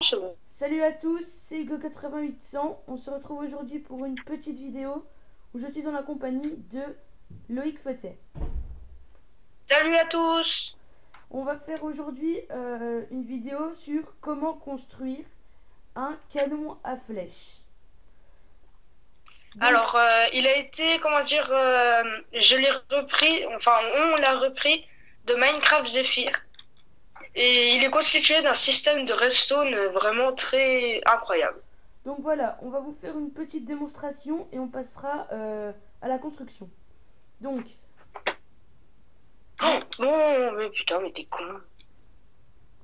C'est bon. Salut à tous, c'est Hugo8800. On se retrouve aujourd'hui pour une petite vidéo où je suis en la compagnie de Loïc Fetet. Salut à tous. On va faire aujourd'hui une vidéo sur comment construire un canon à flèches. Donc, Alors, il a été, comment dire, je l'ai repris, enfin, on l'a repris de Minecraft Zephyr. Et il est constitué d'un système de redstone vraiment très incroyable. donc voilà, on va vous faire une petite démonstration et on passera à la construction. Donc, Oh, bon, mais putain, mais t'es con.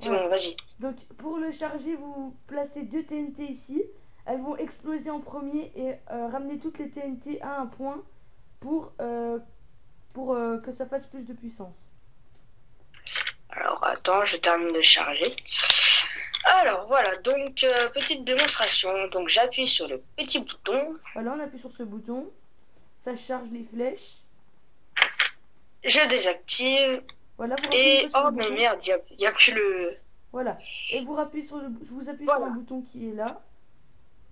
C'est voilà. bon, vas-y. Donc pour le charger, vous placez deux TNT ici. Elles vont exploser en premier et ramener toutes les TNT à un point pour que ça fasse plus de puissance. Alors, attends, je termine de charger. Alors, voilà, donc, petite démonstration. Donc, j'appuie sur le petit bouton. Voilà, on appuie sur ce bouton. Ça charge les flèches. Je désactive. Voilà, vous Et, rappuyez sur oh, le mais bouton. merde, y a plus le... Voilà. Et vous appuyez sur un Voilà, bouton qui est là.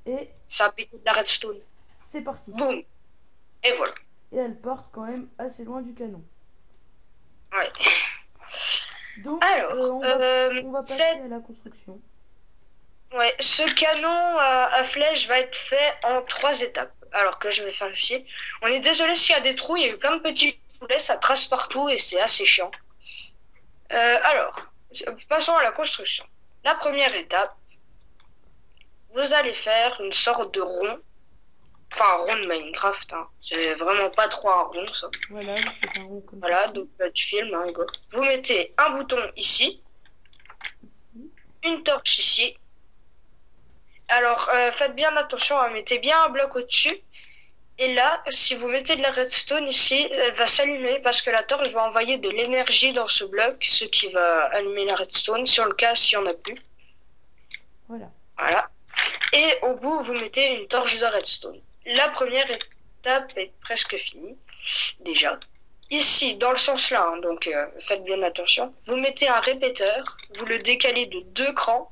Et ça a pété de la redstone. c'est parti. Boum. Et voilà. Et elle porte quand même assez loin du canon. Ouais. Donc, Alors, on va passer à la construction. ouais, ce canon à flèche va être fait en 3 étapes. Alors que je vais faire ici. On est désolé s'il y a des trous, il y a eu plein de petits poulets, ça trace partout et c'est assez chiant. Alors, passons à la construction. La première étape, vous allez faire une sorte de rond. Enfin, un rond de Minecraft, hein. C'est vraiment pas trop un rond, ça. Voilà, c'est un rond comme Voilà, ça. donc tu filmes, hein, go. Vous mettez un bouton ici, une torche ici. Alors, faites bien attention, hein, mettez bien un bloc au-dessus. Et là, si vous mettez de la redstone ici, elle va s'allumer parce que la torche va envoyer de l'énergie dans ce bloc, ce qui va allumer la redstone, sur le cas s'il n'y en a plus. Voilà. Voilà. Et au bout, vous mettez une torche de redstone. La première étape est presque finie, déjà. Ici, dans le sens là, hein, donc faites bien attention, vous mettez un répéteur, vous le décalez de 2 crans,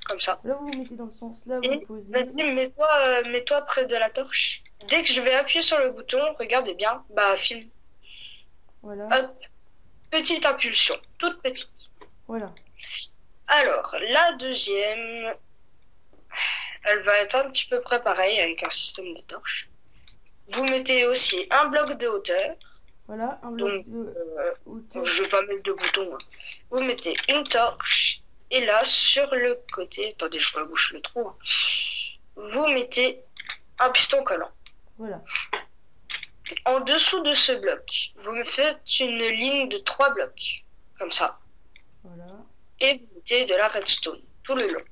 comme ça. Là, vous vous mettez dans le sens là, vous le Et posez. vas-y, mets-toi près de la torche. Dès que je vais appuyer sur le bouton, regardez bien, bah filme. Voilà. Hop, petite impulsion, toute petite. Voilà. Alors, la deuxième, elle va être un petit peu près pareille avec un système de torche. Vous mettez aussi un bloc de hauteur. Voilà, un bloc Donc, de hauteur. je vais pas mettre de bouton, hein. Vous mettez une torche. Et là, sur le côté, attendez, je rebouche le trou, hein. Vous mettez un piston collant. Voilà. En dessous de ce bloc, vous me faites une ligne de 3 blocs, comme ça. Voilà. Et vous mettez de la redstone tout le long.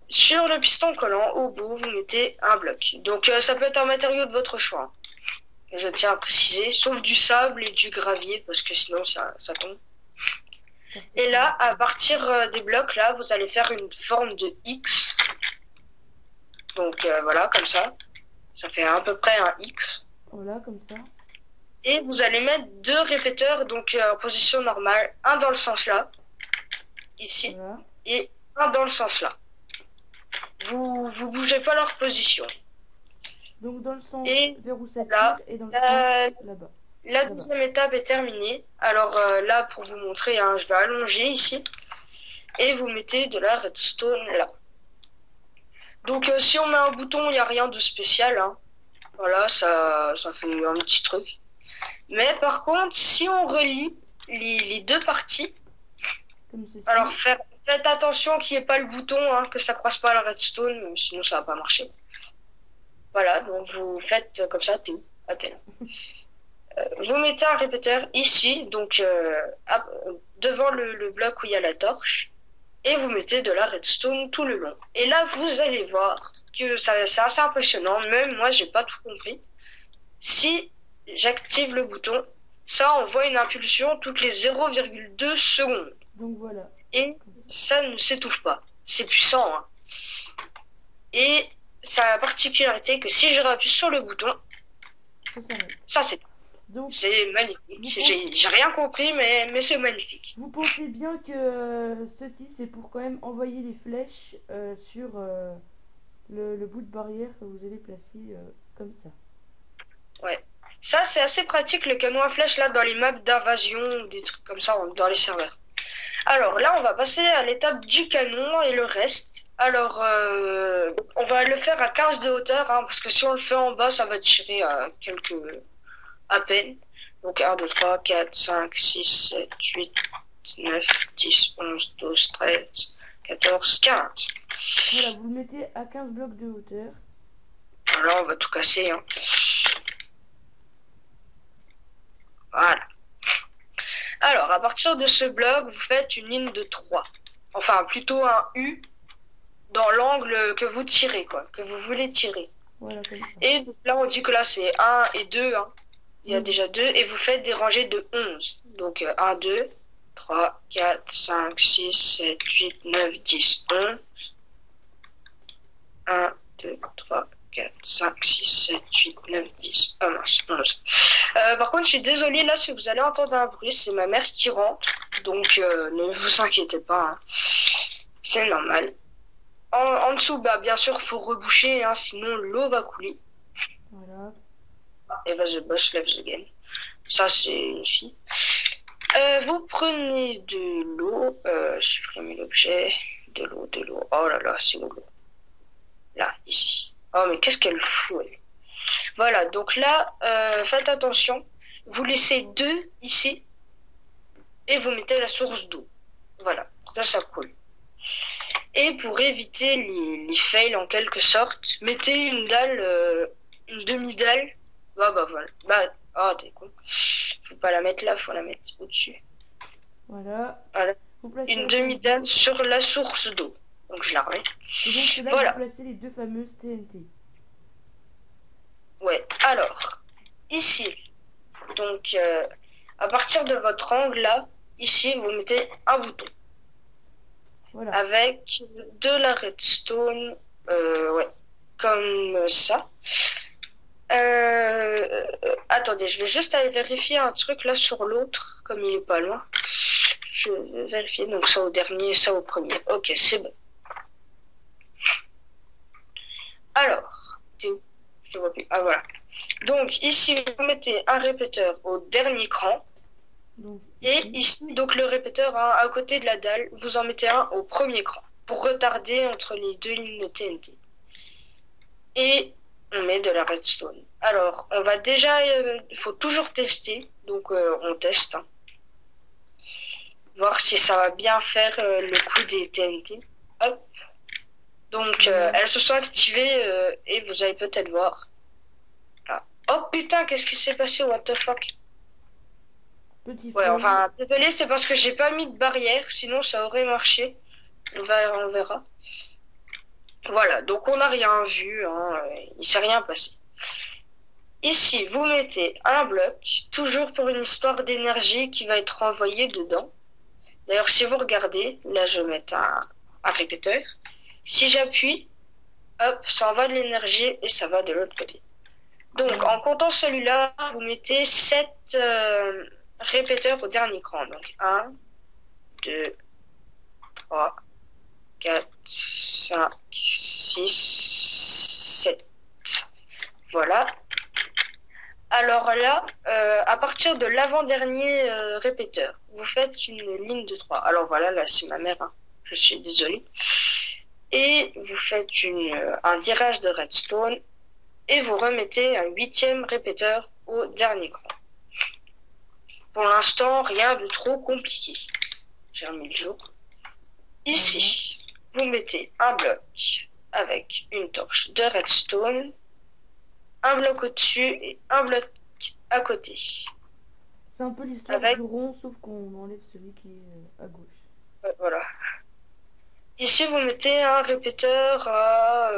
Sur le piston collant, au bout, vous mettez un bloc. Donc ça peut être un matériau de votre choix. Je tiens à préciser, sauf du sable et du gravier, parce que sinon ça tombe. Et là, à partir des blocs, là, vous allez faire une forme de X. Donc voilà, comme ça. Ça fait à peu près un X. Voilà, comme ça. Et vous allez mettre 2 répéteurs, donc en position normale. Un dans le sens là, ici, Voilà. et un dans le sens là. Vous bougez pas leur position. Donc dans le sens Et vers où ça là, tire et dans le la, sens là-bas. la Là-bas. deuxième étape est terminée. Alors là, pour vous montrer, hein, je vais allonger ici. Et vous mettez de la redstone là. Donc si on met un bouton, il n'y a rien de spécial, hein. Voilà, ça fait un petit truc. Mais par contre, si on relie les deux parties, Comme ceci. alors faites attention qu'il n'y ait pas le bouton, hein, que ça croise pas la redstone, sinon ça va pas marcher. Voilà, donc vous faites comme ça, t'es où? Ah, t'es là. Vous mettez un répéteur ici, donc devant le bloc où il y a la torche, et vous mettez de la redstone tout le long. Et là, vous allez voir que c'est assez impressionnant, même moi, j'ai pas tout compris. Si j'active le bouton, ça envoie une impulsion toutes les 0,2 secondes. Donc voilà. Et ça ne s'étouffe pas. C'est puissant, hein. Et ça a la particularité que si je rappuie sur le bouton, Ça s'arrête. ça s'étouffe. Donc, C'est magnifique. vous pensez, J'ai rien compris, mais c'est magnifique. vous pensez bien que ceci, c'est pour quand même envoyer les flèches sur le bout de barrière que vous allez placer comme ça. Ouais. Ça, c'est assez pratique, le canon à flèche, là, dans les maps d'invasion, ou des trucs comme ça, dans les serveurs. Alors là, on va passer à l'étape du canon et le reste. Alors, on va le faire à 15 de hauteur, hein, parce que si on le fait en bas, ça va tirer à peine. Donc 1, 2, 3, 4, 5, 6, 7, 8, 9, 10, 11, 12, 13, 14, 15. Voilà, vous le mettez à 15 blocs de hauteur. Là, on va tout casser, hein. Voilà. Alors, à partir de ce bloc, vous faites une ligne de 3. Enfin, plutôt un U dans l'angle que vous tirez, quoi, que vous voulez tirer. Voilà, comme ça. Et donc là, on dit que là, c'est 1 et 2, hein. Il y a déjà 2, et vous faites des rangées de 11. Donc 1, 2, 3, 4, 5, 6, 7, 8, 9, 10, 11. 1, 2, 3, 4, 5, 6, 7, 8, 9, 10. Ah mince, 11. Par contre, je suis désolée, là, si vous allez entendre un bruit, c'est ma mère qui rentre. Donc, ne vous inquiétez pas, hein. C'est normal. En dessous, bah, bien sûr, faut reboucher, hein, sinon l'eau va couler. Voilà. Eva the boss loves the game. Ça, c'est une fille. Vous prenez de l'eau. Supprimez l'objet. De l'eau, de l'eau. Oh là là, c'est où l'eau? Là, ici. Oh, mais qu'est-ce qu'elle fout, elle? Voilà, donc là, faites attention. Vous laissez 2 ici. Et vous mettez la source d'eau. Voilà, là, ça coule. Et pour éviter les fails en quelque sorte, mettez une dalle, une demi-dalle. Bah voilà. Bah, oh, t'es con. Faut pas la mettre là, faut la mettre au-dessus. Voilà. Voilà. Vous placez Une la demi-dalle source sur la source d'eau. Donc je la remets. d'eau. Et donc c'est là Voilà. que vous placez les deux fameuses TNT. Ouais. Alors, ici, donc à partir de votre angle là, ici, vous mettez un bouton. Voilà. Avec de la redstone, ouais, comme ça. Attendez, je vais juste aller vérifier un truc là sur l'autre, comme il est pas loin. Je vais vérifier, donc ça au dernier, ça au premier. Ok, c'est bon. Alors, t'es où? Je te vois plus. Ah voilà. Donc ici, vous mettez un répéteur au dernier cran. Donc, Et ici, donc le répéteur, hein, à côté de la dalle, vous en mettez un au premier cran pour retarder entre les deux lignes de TNT. Et on met de la redstone. Alors, on va déjà, il faut toujours tester, donc on teste, hein. Voir si ça va bien faire le coup des TNT. Hop. Donc, elles se sont activées et vous allez peut-être voir. Là. Oh putain, qu'est-ce qui s'est passé? What the fuck? petit Ouais, fail. enfin, désolé, c'est parce que j'ai pas mis de barrière, sinon ça aurait marché. On verra. Voilà, donc on n'a rien vu, hein, il s'est rien passé. Ici, vous mettez un bloc, toujours pour une histoire d'énergie qui va être envoyée dedans. D'ailleurs, si vous regardez, là je vais mettre un répéteur. Si j'appuie, hop, ça envoie de l'énergie et ça va de l'autre côté. Donc, en comptant celui-là, vous mettez 7 répéteurs au dernier cran. Donc, 1, 2, 3, 4, 5, 6, 7. Voilà. Alors là, à partir de l'avant-dernier répéteur, vous faites une ligne de 3. Alors voilà, là c'est ma mère, hein. Je suis désolée. Et vous faites un tirage de redstone et vous remettez un 8e répéteur au dernier cran. Pour l'instant, rien de trop compliqué. J'ai remis le jour. Ici, vous mettez un bloc avec une torche de redstone, un bloc au-dessus et un bloc à côté. C'est un peu l'histoire Avec... du rond, sauf qu'on enlève celui qui est à gauche. Voilà. Ici, vous mettez un répéteur à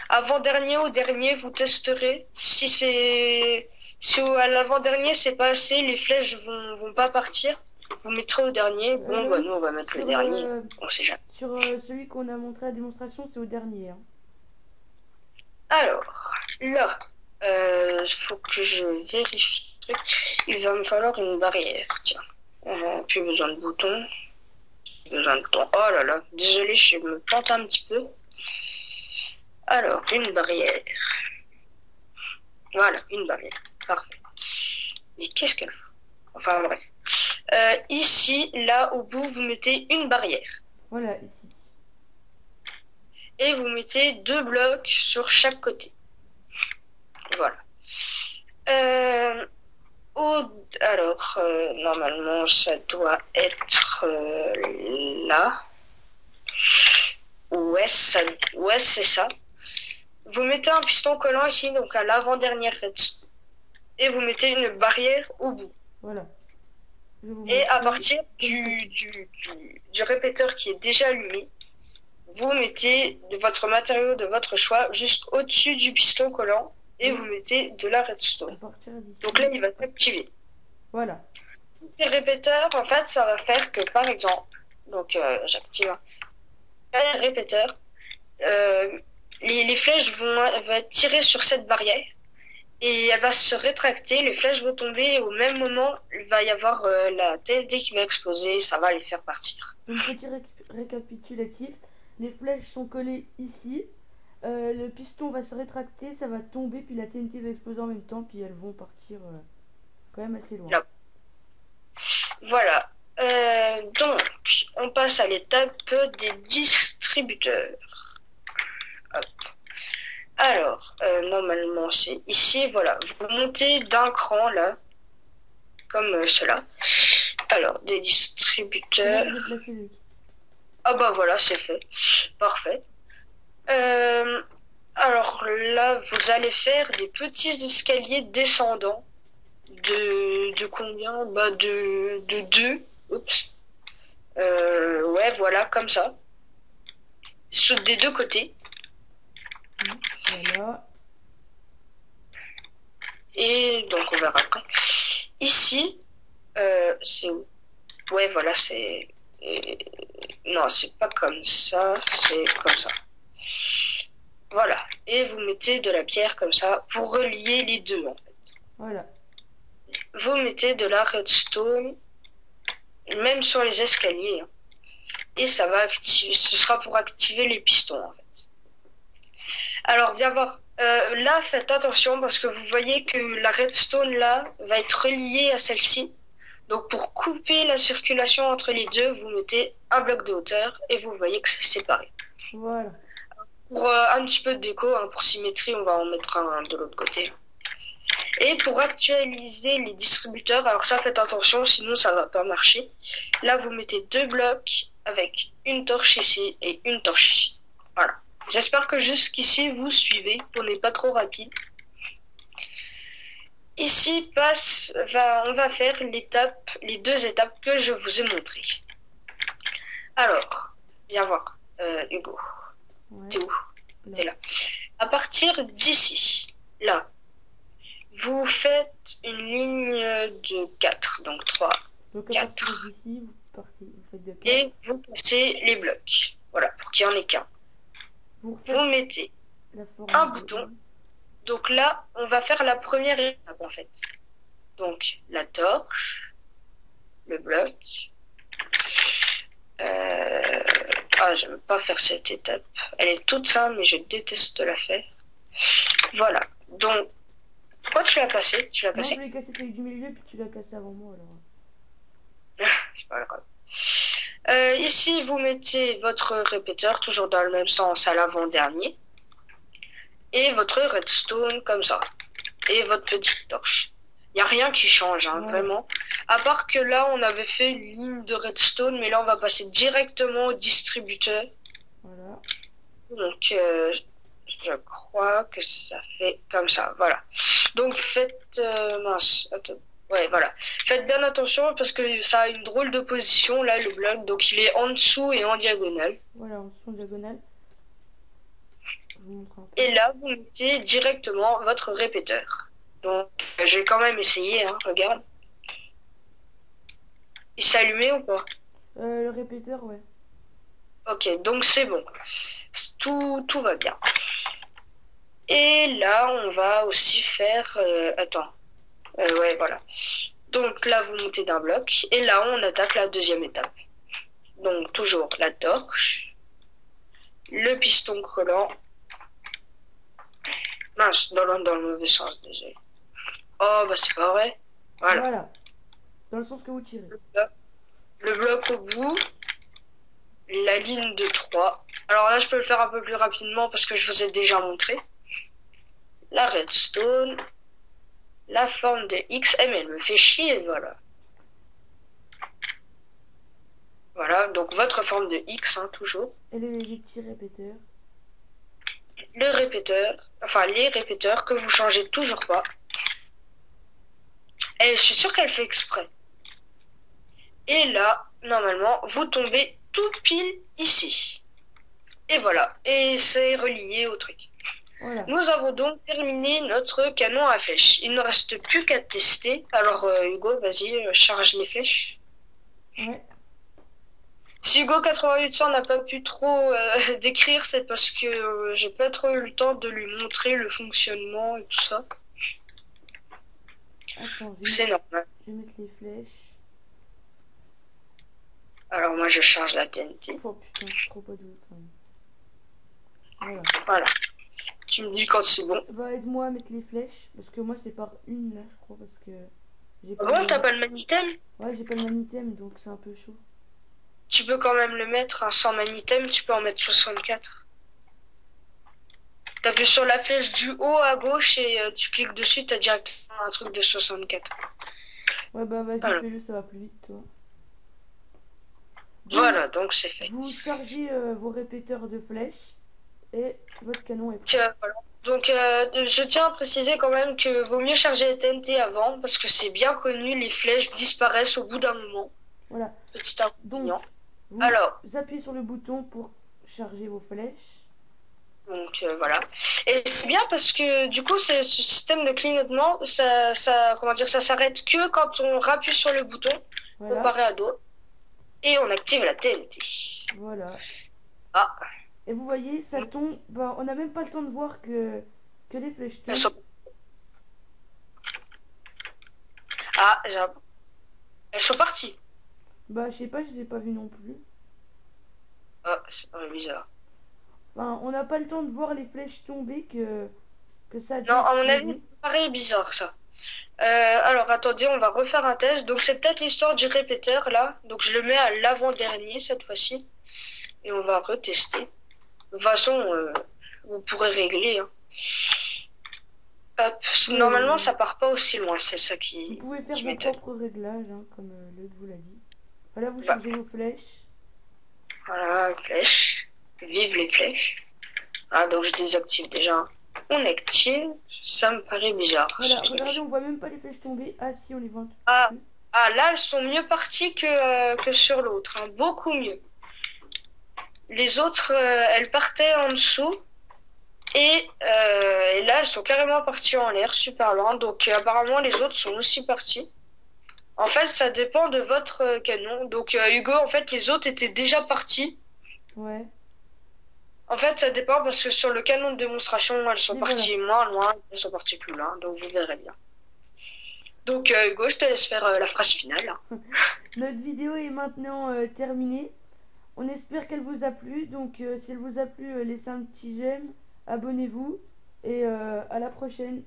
avant-dernier ou dernier, vous testerez. Si à l'avant-dernier c'est pas assez, les flèches vont pas partir. Vous mettrez au dernier. Bon, bah nous on va mettre le dernier. On sait jamais. Sur celui qu'on a montré à la démonstration, c'est au dernier. Hein. Alors, là, Faut que je vérifie le truc. Il va me falloir une barrière. Tiens. Plus besoin de boutons. Besoin de temps. Oh là là. Désolé, je me plante un petit peu. Alors, une barrière. Voilà, une barrière. Parfait. Mais qu'est-ce qu'elle fout? Enfin bref. Ici, là, au bout, vous mettez une barrière. Voilà, ici. Et vous mettez 2 blocs sur chaque côté. Voilà. Alors, normalement, ça doit être là. Ouais, c'est ça. Vous mettez un piston collant ici, donc à l'avant-dernière redstone. Et vous mettez une barrière au bout. Voilà. Et à partir du répéteur qui est déjà allumé, vous mettez votre matériau de votre choix juste au-dessus du piston collant et vous mettez de la redstone. Donc là, il va s'activer. Voilà. Les répéteurs, en fait, ça va faire que, par exemple, donc j'active un répéteur, les flèches vont être tirées sur cette barrière et elle va se rétracter, les flèches vont tomber et au même moment, il va y avoir la TNT qui va exploser, ça va les faire partir. Donc petit récapitulatif, les flèches sont collées ici, le piston va se rétracter, ça va tomber, puis la TNT va exploser en même temps, puis elles vont partir quand même assez loin. Là. Voilà. Donc, on passe à l'étape des distributeurs. Hop. Alors, normalement, c'est ici, voilà. Vous montez d'un cran, là, comme cela. Alors, des distributeurs. Ah bah voilà, c'est fait. Parfait. Alors là, vous allez faire des petits escaliers descendants. De combien? Bah de 2. Oups. Ouais, voilà, comme ça. Des 2 côtés. Voilà. Et donc on verra après. Ici, c'est où? Ouais, voilà, c'est... Non, c'est pas comme ça, c'est comme ça. Voilà. Et vous mettez de la pierre comme ça pour relier les deux, en fait. Voilà. Vous mettez de la redstone, même sur les escaliers. Hein. Et ça va activer, ce sera pour activer les pistons, en fait. Alors, viens voir. Là, faites attention parce que vous voyez que la redstone, là, va être reliée à celle-ci. Donc, pour couper la circulation entre les deux, vous mettez un bloc de hauteur et vous voyez que c'est séparé. Voilà. Pour un petit peu de déco, hein, pour symétrie, on va en mettre un de l'autre côté. Et pour actualiser les distributeurs, alors ça, faites attention, sinon ça va pas marcher. Là, vous mettez 2 blocs avec une torche ici et une torche ici. Voilà. J'espère que jusqu'ici, vous suivez. On n'est pas trop rapide. Ici, on va faire les 2 étapes que je vous ai montrées. Alors, viens voir, Hugo. Ouais. T'es où? T'es là. À partir d'ici, là, vous faites une ligne de 4, donc 3, donc 4. D'ici, vous faites de 4. Et vous passez les blocs. Voilà, pour qu'il n'y en ait qu'un. Vous mettez un bouton. Donc là, on va faire la première étape en fait. Donc la torche, le bloc. J'aime pas faire cette étape. Elle est toute simple, mais je déteste la faire. Voilà. Donc, pourquoi tu l'as cassé? Tu l'as cassé? Non, je l'ai cassé celui du milieu, puis tu l'as cassé avant moi alors. C'est pas grave. Ici, vous mettez votre répéteur, toujours dans le même sens à l'avant-dernier. Et votre redstone, comme ça. Et votre petite torche. Il n'y a rien qui change, hein, vraiment. À part que là, on avait fait une ligne de redstone, mais là, on va passer directement au distributeur. Voilà. Donc, je crois que ça fait comme ça, voilà. Donc, faites... Ouais, voilà. Faites bien attention parce que ça a une drôle de position, là, le bloc. Donc, il est en dessous et en diagonale. Voilà, en dessous en diagonale. Et là, vous mettez directement votre répéteur. Donc, je vais quand même essayer, hein, regarde. Il s'est allumé ou pas? Le répéteur, ouais. Ok, donc c'est bon. Tout va bien. Et là, on va aussi faire... attends. Ouais, voilà. Donc là, vous montez d'un bloc. Et là, on attaque la deuxième étape. Donc toujours la torche. Le piston collant. Mince, dans le mauvais sens, désolé. Oh, bah c'est pas vrai. Voilà. Voilà. Dans le sens que vous tirez. Le bloc au bout. La ligne de 3. Alors là, je peux le faire un peu plus rapidement parce que je vous ai déjà montré. La redstone. La forme de X. Eh, mais elle me fait chier, voilà. Voilà, donc votre forme de X, hein, toujours. Et les petits répéteurs. Le répéteur, enfin les répéteurs que vous changez toujours pas. Et je suis sûre qu'elle fait exprès. Et là, normalement, vous tombez tout pile ici. Et voilà, et c'est relié au truc. Voilà. Nous avons donc terminé notre canon à flèches. Il ne reste plus qu'à tester. Alors Hugo, vas-y, charge les flèches. Ouais. Si Hugo 8800 n'a pas pu trop décrire, c'est parce que j'ai pas trop eu le temps de lui montrer le fonctionnement et tout ça. Attends, C'est normal. Je vais mettre les flèches. Alors moi je charge la TNT. Oh putain, c'est trop pas de quand même. Voilà. Voilà. Tu me dis quand c'est bon. Bah aide-moi à mettre les flèches. Parce que moi c'est par une là, je crois. Parce que j'ai Ah bon, t'as pas le manitem? Ouais, j'ai pas le manitem, donc c'est un peu chaud. Tu peux quand même le mettre, hein, sans manitem, tu peux en mettre 64. T'appuies sur la flèche du haut à gauche et tu cliques dessus, t'as directement un truc de 64. Ouais bah vas-y, Voilà. fais-le, ça va plus vite toi. Voilà, donc c'est fait. Vous chargez vos répéteurs de flèches et votre canon est prêt. Voilà. Donc je tiens à préciser quand même que vaut mieux charger les TNT avant parce que c'est bien connu, les flèches disparaissent au bout d'un moment. Voilà. Petit inconvénient. Donc, vous Alors, appuyez sur le bouton pour charger vos flèches. donc voilà. Et c'est bien parce que du coup, ce système de clignotement, comment dire, ça s'arrête que quand on rappuie sur le bouton, Voilà. comparé à d'autres, et on active la TNT. Voilà. Ah. Et vous voyez, ça tombe. Bah, on n'a même pas le temps de voir que les flèches tombent. Ah, elles sont parties. Bah, je sais pas, je les ai pas vues non plus. Ah, c'est pas bizarre. Enfin, on n'a pas le temps de voir les flèches tomber que ça a Non, à mon explosé. avis, ça paraît bizarre ça. Alors attendez, on va refaire un test. Donc c'est peut-être l'histoire du répéteur là. Donc je le mets à l'avant-dernier cette fois-ci. Et on va retester. De toute façon, vous pourrez régler. Hein. Hop. Normalement, ça part pas aussi loin. C'est ça Vous qui pouvez faire vos m'étonne. propres réglages, hein, comme Luc vous l'a dit. Voilà, vous Bah. chargez vos flèches. Voilà, flèche. Vive les flèches. Ah, donc je désactive déjà. On active. Ça me paraît bizarre. Voilà, regardez, on voit même pas les flèches tomber. Ah si, on les voit un tout Ah. petit peu. Ah, là, elles sont mieux parties que sur l'autre. Hein. Beaucoup mieux. Les autres, elles partaient en dessous. Et là, elles sont carrément parties en l'air, super loin. Donc, apparemment, les autres sont aussi partis. En fait, ça dépend de votre canon. Donc, Hugo, en fait, les autres étaient déjà partis. Ouais. En fait, ça dépend parce que sur le canon de démonstration, elles sont Et parties moins loin, elles sont parties plus loin. Donc, vous verrez bien. Donc, Hugo, je te laisse faire la phrase finale. Notre vidéo est maintenant terminée. On espère qu'elle vous a plu. Donc, si elle vous a plu, laissez un petit j'aime, abonnez-vous et à la prochaine.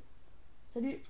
Salut!